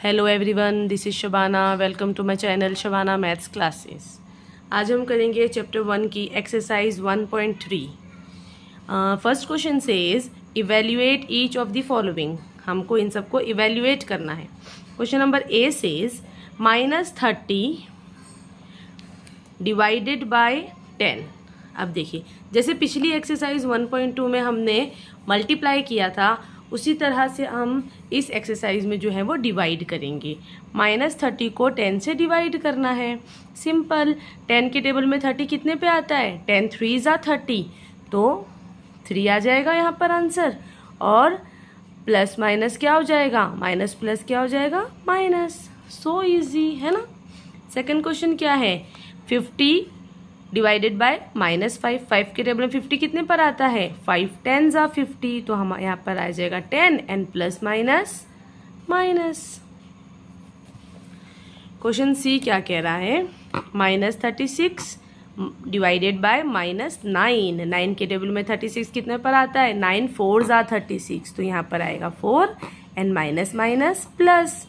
Hello everyone, this is Shabana. Welcome to my channel Shabana maths classes. आज हम करेंगे chapter 1 की exercise 1.3। First question says evaluate each of the following. हमको इन सबको इवेल्युएट करना है। Question number A says -30 divided by 10। अब देखिए, जैसे पिछली एक्सरसाइज 1.2 में हमने मल्टीप्लाई किया था, उसी तरह से हम इस एक्सरसाइज में जो है वो डिवाइड करेंगे। -30 को 10 से डिवाइड करना है। सिंपल, 10 के टेबल में 30 कितने पे आता है? 10 3 ज़ा 30, तो 3 आ जाएगा यहाँ पर आंसर। और प्लस माइनस क्या हो जाएगा? माइनस प्लस क्या हो जाएगा? माइनस। सो इजी है ना। सेकंड क्वेश्चन क्या है? 50 डिवाइडेड बाय -5। 5 के टेबल में 50 कितने पर आता है? 5 10 ज़ा 50, तो हम यहाँ पर आ जाएगा 10 and plus minus minus. Question C क्या कह रहा है? -36 डिवाइडेड बाय -9। 9 के टेबल में 36 कितने पर आता है? 9 4 ज़ा 36, तो यहाँ पर आएगा 4 एंड माइनस माइनस प्लस,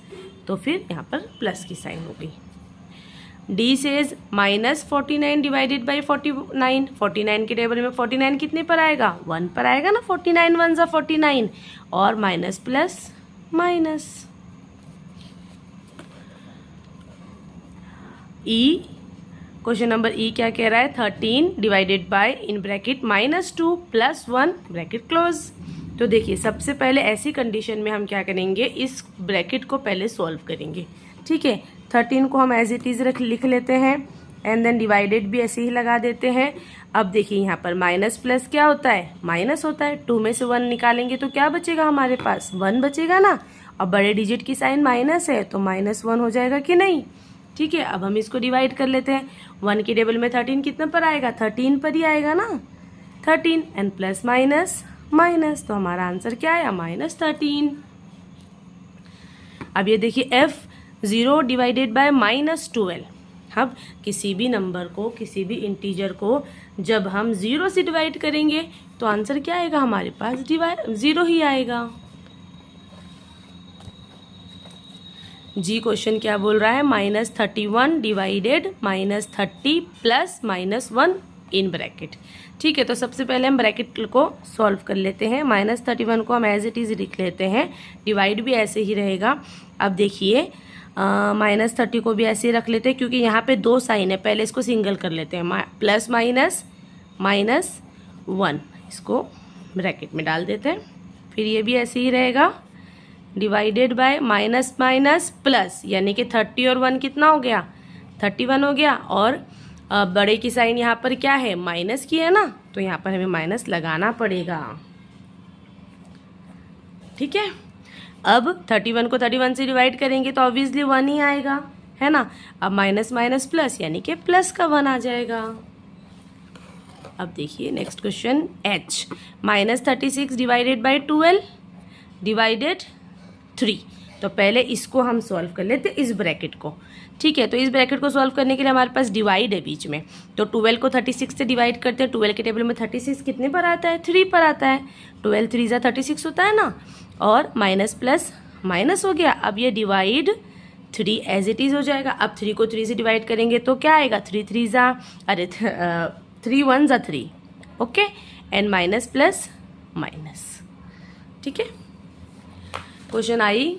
तो फिर यहाँ पर प्लस की साइन होगी। D says -49 divided by 49। 49 के टेबल में 49 कितने पर आएगा? 1 पर आएगा ना। 49 1 ज़ा 49, और माइनस प्लस माइनस। ई, क्वेश्चन नंबर ई क्या कह रहा है? 13 divided by in bracket -2 + 1 bracket close. तो देखिए, सबसे पहले ऐसी कंडीशन में हम क्या करेंगे, इस ब्रैकेट को पहले सॉल्व करेंगे। ठीक है, 13 को हम एज इट इज़ लिख लेते हैं एंड देन डिवाइडेड भी ऐसे ही लगा देते हैं। अब देखिए, यहाँ पर माइनस प्लस क्या होता है? माइनस होता है। 2 में से 1 निकालेंगे तो क्या बचेगा हमारे पास? 1 बचेगा ना। अब बड़े डिजिट की साइन माइनस है, तो -1 हो जाएगा कि नहीं? ठीक है, अब हम इसको डिवाइड कर लेते हैं। 1 के टेबल में 13 कितने पर आएगा? 13 पर ही आएगा ना। 13 एंड प्लस माइनस माइनस, तो हमारा आंसर क्या आया? -13। अब ये देखिए, f0 डिवाइडेड बाय -12। अब किसी भी नंबर को, किसी भी इंटीजर को जब हम 0 से डिवाइड करेंगे तो आंसर क्या आएगा हमारे पास? 0 ही आएगा। जी क्वेश्चन क्या बोल रहा है? -31 डिवाइडेड -30 प्लस -1 इन ब्रैकेट। ठीक है, तो सबसे पहले हम ब्रैकेट को सॉल्व कर लेते हैं। -31 को हम एज इट इज़ लिख लेते हैं, डिवाइड भी ऐसे ही रहेगा। अब देखिए, -30 को भी ऐसे ही रख लेते हैं, क्योंकि यहाँ पे 2 साइन है। पहले इसको सिंगल कर लेते हैं, प्लस माइनस -1, इसको ब्रैकेट में डाल देते हैं। फिर ये भी ऐसे ही रहेगा, divided by minus minus plus, यानी कि 30 और 1 कितना हो गया? 31 हो गया। और बड़े की साइन यहाँ पर क्या है? माइनस की है ना, तो यहाँ पर हमें माइनस लगाना पड़ेगा। ठीक है, अब 31 को 31 से डिवाइड करेंगे तो ऑब्वियसली 1 ही आएगा, है ना। अब माइनस माइनस प्लस, यानी कि प्लस का 1 आ जाएगा। अब देखिए next question H, -36 divided by 12 divided 3। तो पहले इसको हम सॉल्व कर लेते हैं, इस ब्रैकेट को। ठीक है, तो इस ब्रैकेट को सॉल्व करने के लिए हमारे पास डिवाइड है बीच में, तो 12 को 36 से डिवाइड करते हैं। 12 के टेबल में 36 कितने पर आता है? 3 पर आता है। 12 3 ज़ा 36 होता है ना, और माइनस प्लस माइनस हो गया। अब ये डिवाइड 3 एज इट इज़ हो जाएगा। अब 3 को 3 से डिवाइड करेंगे तो क्या आएगा? 3 3 ज़ा 3 1 ज़ा 3, okay, and minus plus minus. ठीक है, question I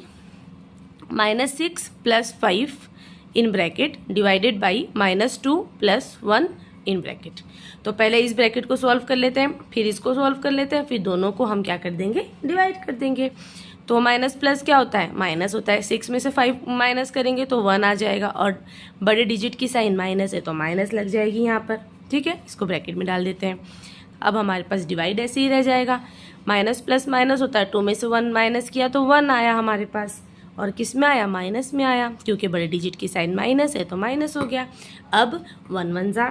-6 + 5 in bracket divided by -2 + 1 in bracket. तो पहले इस ब्रैकेट को सॉल्व कर लेते हैं, फिर इसको सॉल्व कर लेते हैं, फिर दोनों को हम क्या कर देंगे? डिवाइड कर देंगे। तो माइनस प्लस क्या होता है? माइनस होता है। 6 में से 5 माइनस करेंगे तो 1 आ जाएगा, और बड़े डिजिट की साइन माइनस है तो माइनस लग जाएगी यहाँ पर। ठीक है, इसको ब्रैकेट में डाल देते हैं। अब हमारे पास डिवाइड ऐसे ही रह जाएगा। माइनस प्लस माइनस होता है, 2 में से 1 माइनस किया तो 1 आया हमारे पास, और किस में आया? माइनस में आया, क्योंकि बड़े डिजिट की साइन माइनस है तो माइनस हो गया। अब 1 1 ज़ा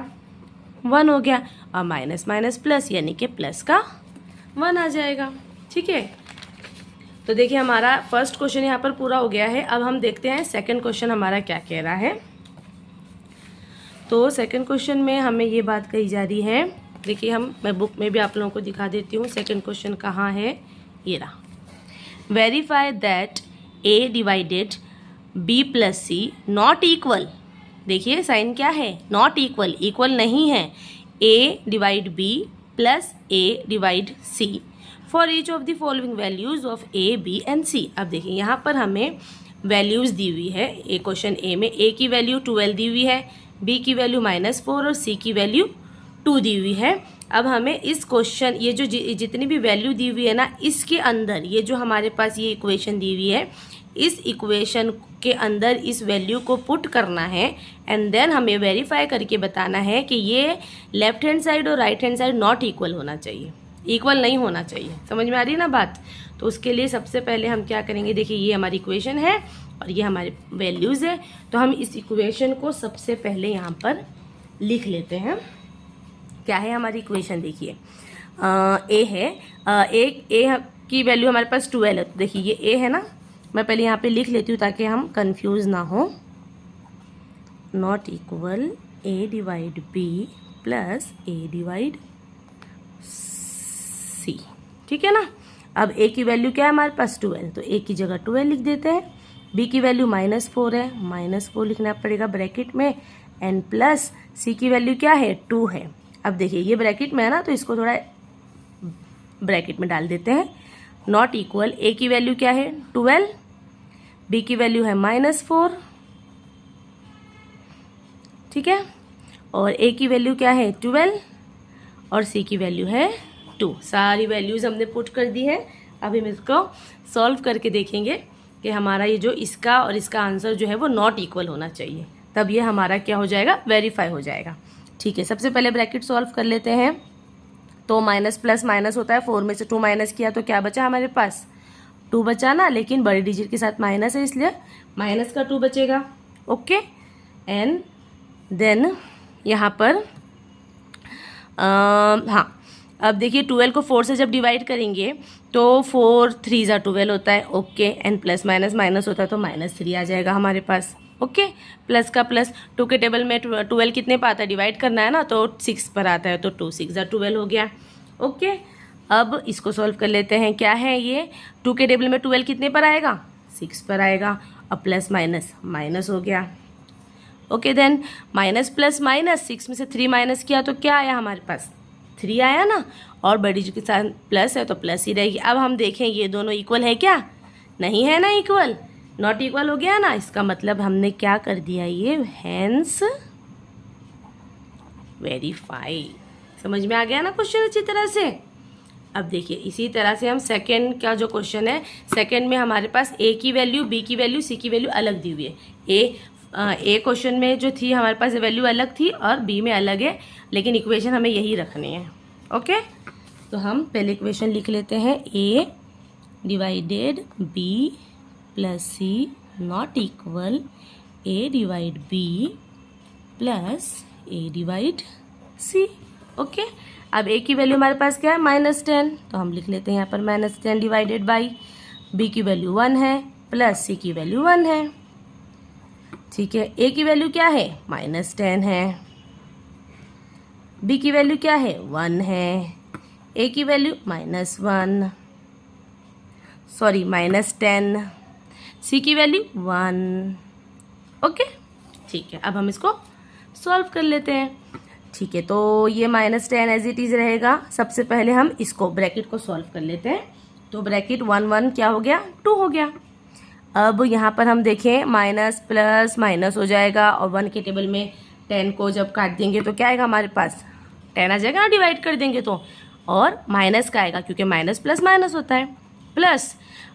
1 हो गया, और माइनस माइनस प्लस, यानी कि प्लस का 1 आ जाएगा। ठीक है, तो देखिए हमारा फर्स्ट क्वेश्चन यहाँ पर पूरा हो गया है। अब हम देखते हैं सेकंड क्वेश्चन हमारा क्या कह रहा है। तो सेकंड क्वेश्चन में हमें ये बात कही जा रही है, देखिए मैं बुक में भी आप लोगों को दिखा देती हूँ। सेकंड क्वेश्चन कहाँ है? ये रहा। Verify that a divided B plus C not equal, देखिए साइन क्या है, नॉट इक्वल, इक्वल नहीं है, A divide B plus A divide C for each of the following values of A B and C. अब देखिए यहाँ पर हमें वैल्यूज दी हुई है, ए क्वेश्चन ए में ए की वैल्यू 12 दी हुई है, बी की वैल्यू -4 और सी की वैल्यू 2 दी हुई है। अब हमें इस क्वेश्चन ये जो जितनी भी वैल्यू दी हुई है ना, इसके अंदर ये जो हमारे पास ये इक्वेशन दी हुई है, इस इक्वेशन के अंदर इस वैल्यू को पुट करना है एंड देन हमें वेरीफाई करके बताना है कि ये लेफ्ट हैंड साइड और right hand side not equal होना चाहिए, इक्वल नहीं होना चाहिए। समझ में आ रही है ना बात? तो उसके लिए सबसे पहले हम क्या करेंगे, देखिए ये हमारी इक्वेशन है और ये हमारे वैल्यूज़ है, तो हम इस इक्वेशन को सबसे पहले यहाँ पर लिख लेते हैं। क्या है हमारी इक्वेशन, देखिए ए है, ए की वैल्यू हमारे पास 12 है, तो देखिए ये ए है ना, मैं पहले यहाँ पे लिख लेती हूँ ताकि हम कंफ्यूज ना हो। Not equal A divide B plus A divide C, ठीक है ना। अब ए की वैल्यू क्या है हमारे पास 12, तो ए की जगह 12 लिख देते हैं। बी की वैल्यू -4 है, -4 लिखना पड़ेगा ब्रैकेट में, एंड प्लस सी की वैल्यू क्या है 2 है। अब देखिए ये ब्रैकेट में है ना, तो इसको थोड़ा ब्रैकेट में डाल देते हैं। नॉट इक्वल ए की वैल्यू क्या है 12, बी की वैल्यू है -4, ठीक है, और ए की वैल्यू क्या है 12 और सी की वैल्यू है 2। सारी वैल्यूज़ हमने पुट कर दी है। अब हम इसको सॉल्व करके देखेंगे कि हमारा ये जो इसका और इसका आंसर जो है वो नॉट इक्वल होना चाहिए, तब ये हमारा क्या हो जाएगा, वेरीफाई हो जाएगा। ठीक है, सबसे पहले ब्रैकेट सॉल्व कर लेते हैं। तो माइनस प्लस माइनस होता है, 4 में से 2 माइनस किया तो क्या बचा हमारे पास 2 बचा ना, लेकिन बड़ी डिजिट के साथ माइनस है इसलिए माइनस का 2 बचेगा। ओके, एंड देन यहाँ पर हाँ, अब देखिए 12 को 4 से जब डिवाइड करेंगे तो 4 3 ज़ा 12 होता है। Okay, and plus minus minus होता है तो -3 आ जाएगा हमारे पास। ओके, प्लस का प्लस 2 के टेबल में 12 कितने पर आता है, डिवाइड करना है ना, तो 6 पर आता है, तो 2 6 ज़ा 12 हो गया। ओके, अब इसको सॉल्व कर लेते हैं। क्या है ये, 2 के टेबल में 12 कितने पर आएगा, 6 पर आएगा, अब प्लस माइनस माइनस हो गया। Okay, then minus plus minus, 6 में से 3 माइनस किया तो क्या आया हमारे पास 3 आया ना, और बड़ी के साथ प्लस है तो प्लस ही रहेगी। अब हम देखें ये दोनों इक्वल है क्या, नहीं है ना इक्वल, नॉट इक्वल हो गया ना, इसका मतलब हमने क्या कर दिया, ये हैंस वेरीफाई। समझ में आ गया ना क्वेश्चन अच्छी तरह से। अब देखिए इसी तरह से हम सेकंड का जो क्वेश्चन है, सेकंड में हमारे पास ए की वैल्यू, बी की वैल्यू, सी की वैल्यू अलग दी हुई है। ए क्वेश्चन में जो थी हमारे पास वैल्यू अलग थी और बी में अलग है, लेकिन इक्वेशन हमें यही रखनी है। ओके, तो हम पहले इक्वेशन लिख लेते हैं, A divided B plus C not equal A divide B plus A divide C. Okay, अब ए की वैल्यू हमारे पास क्या है -10, तो हम लिख लेते हैं यहाँ पर -10 डिवाइडेड बाई, बी की वैल्यू 1 है प्लस सी की वैल्यू 1 है। ठीक है, ए की वैल्यू क्या है -10 है, बी की वैल्यू क्या है 1 है, ए की वैल्यू -1 सॉरी -10, सी की वैल्यू 1। ओके, ठीक है, अब हम इसको सॉल्व कर लेते हैं। ठीक है, तो ये -10 एज इट इज़ रहेगा। सबसे पहले हम इसको ब्रैकेट को सॉल्व कर लेते हैं, तो ब्रैकेट 1 1 क्या हो गया 2 हो गया। अब यहाँ पर हम देखें माइनस प्लस माइनस हो जाएगा, और 1 के टेबल में 10 को जब काट देंगे तो क्या आएगा हमारे पास 10 आ जाएगा ना, डिवाइड कर देंगे तो, और माइनस का आएगा क्योंकि माइनस प्लस माइनस होता है, प्लस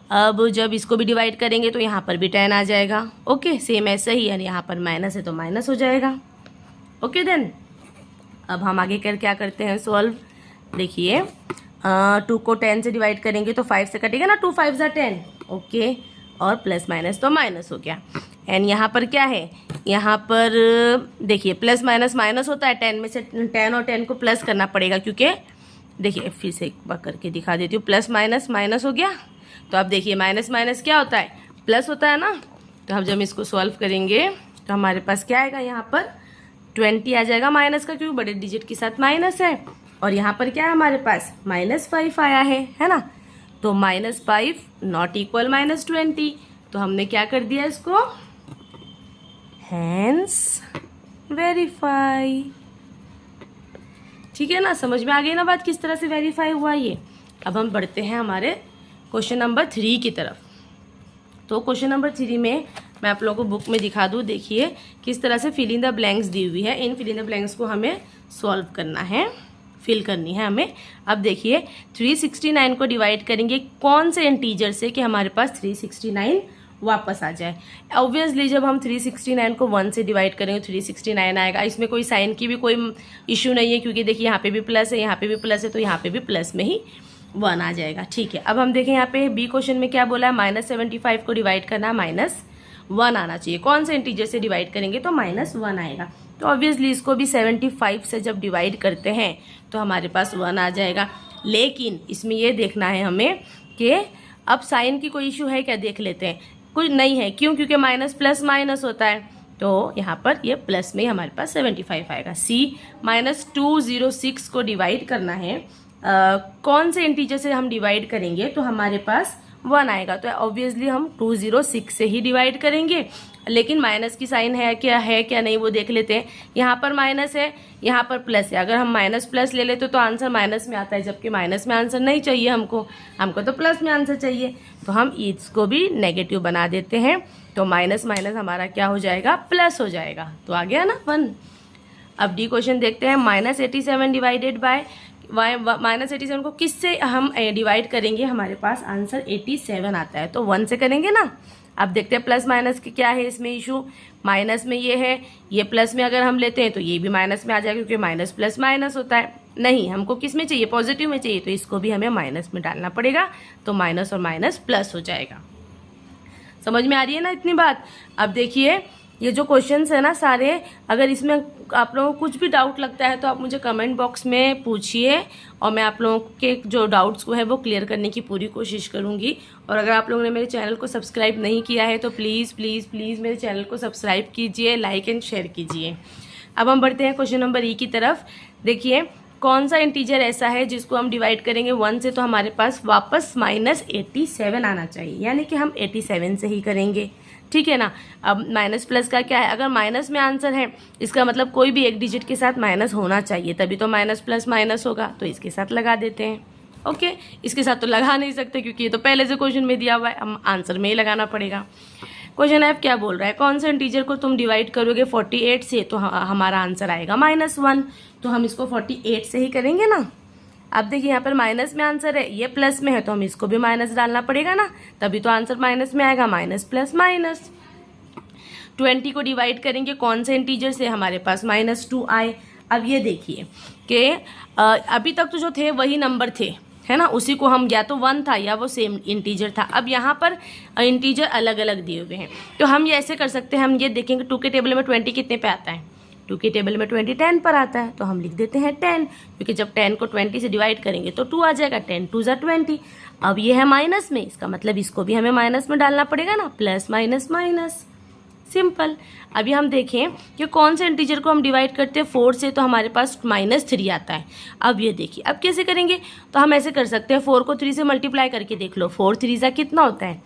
अब जब इसको भी डिवाइड करेंगे तो यहाँ पर भी 10 आ जाएगा। ओके, सेम ऐसा ही, यानी यहाँ पर माइनस है तो माइनस हो जाएगा। ओके, देन अब हम आगे कर क्या करते हैं सॉल्व। देखिए 2 को 10 से डिवाइड करेंगे तो 5 से कटेगा ना, 2 5 ज़ा 10। ओके, और प्लस माइनस तो माइनस हो गया, एंड यहाँ पर क्या है, यहाँ पर देखिए प्लस माइनस माइनस होता है, 10 में से 10 और 10 को प्लस करना पड़ेगा, क्योंकि देखिए फिर से एक बार करके दिखा देती हूँ, प्लस माइनस माइनस हो गया। तो अब देखिए माइनस माइनस क्या होता है, प्लस होता है ना, तो हम जब इसको सॉल्व करेंगे तो हमारे पास क्या आएगा, यहाँ पर 20 आ जाएगा माइनस का, क्योंकि बड़े डिजिट के साथ माइनस है, और यहाँ पर क्या है हमारे पास -5 आया है ना, तो -5 नॉट इक्वल -20, तो हमने क्या कर दिया इसको हैंस वेरीफाई। ठीक है ना, समझ में आ गई ना बात किस तरह से वेरीफाई हुआ ये। अब हम बढ़ते हैं हमारे क्वेश्चन नंबर 3 की तरफ। तो क्वेश्चन नंबर 3 में मैं आप लोगों को बुक में दिखा दूँ, देखिए किस तरह से फिल इन द ब्लैंक्स दी हुई है। इन फिल इन द ब्लैंक्स को हमें सॉल्व करना है, फिल करनी है हमें। अब देखिए 369 को डिवाइड करेंगे कौन से इंटीजर से कि हमारे पास 369 वापस आ जाए। ऑब्वियसली जब हम 369 को 1 से डिवाइड करेंगे 369 आएगा। इसमें कोई साइन की भी कोई इशू नहीं है, क्योंकि देखिए यहाँ पे भी प्लस है, यहाँ पे भी प्लस है, तो यहाँ पे भी प्लस में ही 1 आ जाएगा। ठीक है, अब हम देखें यहाँ पे बी क्वेश्चन में क्या बोला है, -75 को डिवाइड करना, -1 आना चाहिए। कौन से इंटीजर से डिवाइड करेंगे तो -1 आएगा। तो ऑब्वियसली इसको भी 75 से जब डिवाइड करते हैं तो हमारे पास 1 आ जाएगा। लेकिन इसमें ये देखना है हमें कि अब साइन की कोई इशू है क्या, देख लेते हैं। कुछ नहीं है, क्यों? क्योंकि माइनस प्लस माइनस होता है, तो यहाँ पर ये प्लस में हमारे पास 75 आएगा। सी -206 को डिवाइड करना है, कौन से इंटीजर से हम डिवाइड करेंगे तो हमारे पास 1 आएगा। तो ऑब्वियसली हम 206 से ही डिवाइड करेंगे। लेकिन माइनस की साइन है क्या नहीं वो देख लेते हैं। यहाँ पर माइनस है, यहाँ पर प्लस है। अगर हम माइनस प्लस ले लेते तो आंसर माइनस में आता है, जबकि माइनस में आंसर नहीं चाहिए हमको तो प्लस में आंसर चाहिए। तो हम इसको भी नेगेटिव बना देते हैं, तो माइनस माइनस हमारा क्या हो जाएगा, प्लस हो जाएगा। तो आ गया ना 1। अब डी क्वेश्चन देखते हैं। -87 डिवाइडेड बाय -87 को किससे हम डिवाइड करेंगे, हमारे पास आंसर 87 आता है, तो 1 से करेंगे ना। अब देखते हैं प्लस माइनस की क्या है इसमें इशू। माइनस में ये है, ये प्लस में अगर हम लेते हैं तो ये भी माइनस में आ जाएगा, क्योंकि माइनस प्लस माइनस होता है। नहीं, हमको किस में चाहिए, पॉजिटिव में चाहिए, तो इसको भी हमें माइनस में डालना पड़ेगा, तो माइनस और माइनस प्लस हो जाएगा। समझ में आ रही है ना इतनी बात। अब देखिए ये जो क्वेश्चंस है ना सारे, अगर इसमें आप लोगों को कुछ भी डाउट लगता है तो आप मुझे कमेंट बॉक्स में पूछिए, और मैं आप लोगों के जो डाउट्स को है वो क्लियर करने की पूरी कोशिश करूंगी। और अगर आप लोगों ने मेरे चैनल को सब्सक्राइब नहीं किया है तो प्लीज़ प्लीज़ प्लीज़ मेरे चैनल को सब्सक्राइब कीजिए, लाइक एंड शेयर कीजिए। अब हम बढ़ते हैं क्वेश्चन नंबर ई की तरफ। देखिए कौन सा इंटीजर ऐसा है जिसको हम डिवाइड करेंगे 1 से तो हमारे पास वापस -87 आना चाहिए, यानी कि हम 87 से ही करेंगे। ठीक है ना। अब माइनस प्लस का क्या है, अगर माइनस में आंसर है इसका मतलब कोई भी एक डिजिट के साथ माइनस होना चाहिए, तभी तो माइनस प्लस माइनस होगा। तो इसके साथ लगा देते हैं। ओके, इसके साथ तो लगा नहीं सकते क्योंकि ये तो पहले से क्वेश्चन में दिया हुआ है, हम आंसर में ही लगाना पड़ेगा। क्वेश्चन एफ क्या बोल रहा है, कौन सा इंटीजर को तुम डिवाइड करोगे 48 से तो हमारा आंसर आएगा -1। तो हम इसको 48 से ही करेंगे ना। अब देखिए यहाँ पर माइनस में आंसर है, ये प्लस में है, तो हम इसको भी माइनस डालना पड़ेगा ना, तभी तो आंसर माइनस में आएगा। Minus plus minus. 20 को डिवाइड करेंगे कौन से इंटीजर से, हमारे पास -2 आए। अब ये देखिए कि अभी तक तो जो थे वही नंबर थे, है ना, उसी को हम या तो 1 था या वो सेम इंटीजर था। अब यहाँ पर इंटीजर अलग अलग दिए हुए हैं, तो हम ये ऐसे कर सकते हैं। हम ये देखेंगे 2 के टेबल में 20 कितने पे आता है, 2 के टेबल में 20 10 पर आता है, तो हम लिख देते हैं 10, क्योंकि जब 10 को 20 से डिवाइड करेंगे तो 2 आ जाएगा। 10 2 = 20। अब ये है माइनस में, इसका मतलब इसको भी हमें माइनस में डालना पड़ेगा ना, प्लस माइनस माइनस, सिंपल। अभी हम देखें कि कौन से इंटीजर को हम डिवाइड करते हैं 4 से तो हमारे पास -3 आता है। अब ये देखिए अब कैसे करेंगे, तो हम ऐसे कर सकते हैं, 4 को 3 से मल्टीप्लाई करके देख लो। 4 3 कितना होता है,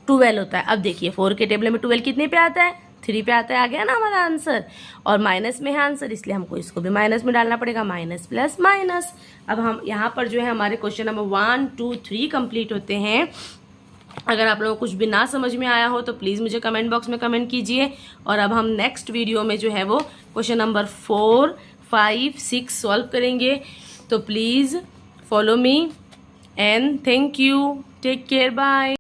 12 होता है। अब देखिए 4 के टेबल में 12 कितने पे आता है, 3 पे आता है। आ गया ना हमारा आंसर, और माइनस में है आंसर, इसलिए हमको इसको भी माइनस में डालना पड़ेगा, माइनस प्लस माइनस। अब हम यहाँ पर जो है हमारे क्वेश्चन नंबर 1 2 3 कंप्लीट होते हैं। अगर आप लोगों को कुछ भी ना समझ में आया हो तो प्लीज़ मुझे कमेंट बॉक्स में कमेंट कीजिए। और अब हम नेक्स्ट वीडियो में जो है वो क्वेश्चन नंबर 4 5 6 सॉल्व करेंगे। तो please follow me and thank you, take care, bye.